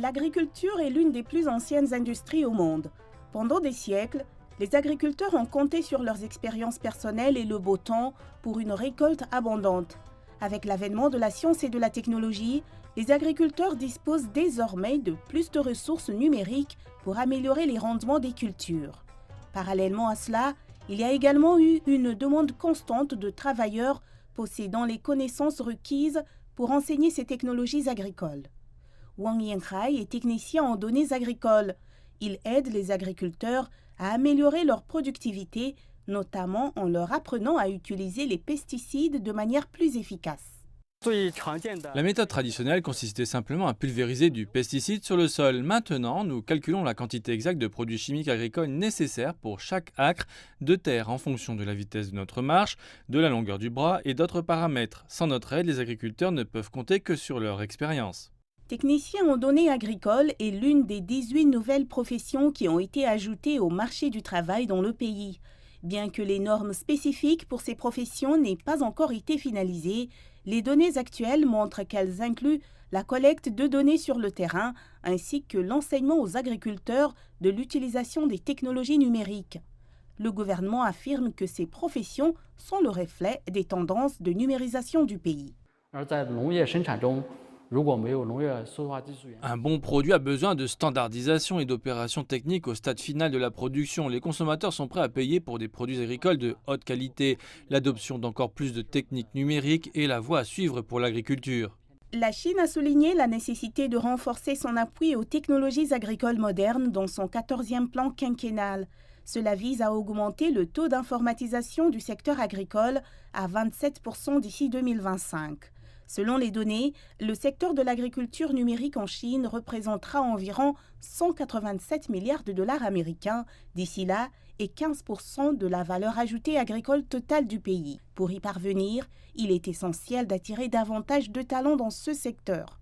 L'agriculture est l'une des plus anciennes industries au monde. Pendant des siècles, les agriculteurs ont compté sur leurs expériences personnelles et le beau temps pour une récolte abondante. Avec l'avènement de la science et de la technologie, les agriculteurs disposent désormais de plus de ressources numériques pour améliorer les rendements des cultures. Parallèlement à cela, il y a également eu une demande constante de travailleurs possédant les connaissances requises pour enseigner ces technologies agricoles. Wang Yanhai est technicien en données agricoles. Il aide les agriculteurs à améliorer leur productivité, notamment en leur apprenant à utiliser les pesticides de manière plus efficace. La méthode traditionnelle consistait simplement à pulvériser du pesticide sur le sol. Maintenant, nous calculons la quantité exacte de produits chimiques agricoles nécessaires pour chaque acre de terre en fonction de la vitesse de notre marche, de la longueur du bras et d'autres paramètres. Sans notre aide, les agriculteurs ne peuvent compter que sur leur expérience. Technicien en données agricoles est l'une des 18 nouvelles professions qui ont été ajoutées au marché du travail dans le pays. Bien que les normes spécifiques pour ces professions n'aient pas encore été finalisées, les données actuelles montrent qu'elles incluent la collecte de données sur le terrain ainsi que l'enseignement aux agriculteurs de l'utilisation des technologies numériques. Le gouvernement affirme que ces professions sont le reflet des tendances de numérisation du pays. Un bon produit a besoin de standardisation et d'opérations techniques au stade final de la production. Les consommateurs sont prêts à payer pour des produits agricoles de haute qualité. L'adoption d'encore plus de techniques numériques est la voie à suivre pour l'agriculture. La Chine a souligné la nécessité de renforcer son appui aux technologies agricoles modernes dans son 14e plan quinquennal. Cela vise à augmenter le taux d'informatisation du secteur agricole à 27% d'ici 2025. Selon les données, le secteur de l'agriculture numérique en Chine représentera environ 187 milliards de dollars américains d'ici là et 15% de la valeur ajoutée agricole totale du pays. Pour y parvenir, il est essentiel d'attirer davantage de talents dans ce secteur.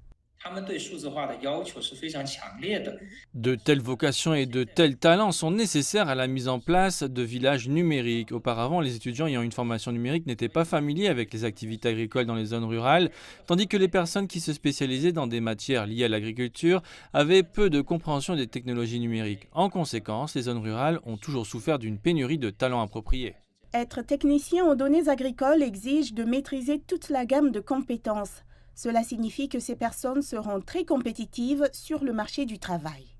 De telles vocations et de tels talents sont nécessaires à la mise en place de villages numériques. Auparavant, les étudiants ayant une formation numérique n'étaient pas familiers avec les activités agricoles dans les zones rurales, tandis que les personnes qui se spécialisaient dans des matières liées à l'agriculture avaient peu de compréhension des technologies numériques. En conséquence, les zones rurales ont toujours souffert d'une pénurie de talents appropriés. Être technicien en données agricoles exige de maîtriser toute la gamme de compétences. Cela signifie que ces personnes seront très compétitives sur le marché du travail.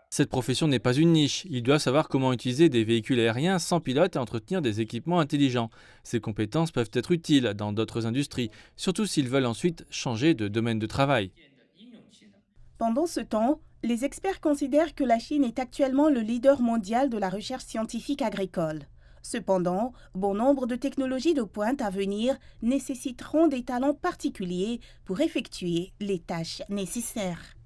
Cette profession n'est pas une niche. Ils doivent savoir comment utiliser des véhicules aériens sans pilote et entretenir des équipements intelligents. Ces compétences peuvent être utiles dans d'autres industries, surtout s'ils veulent ensuite changer de domaine de travail. Pendant ce temps, les experts considèrent que la Chine est actuellement le leader mondial de la recherche scientifique agricole. Cependant, bon nombre de technologies de pointe à venir nécessiteront des talents particuliers pour effectuer les tâches nécessaires.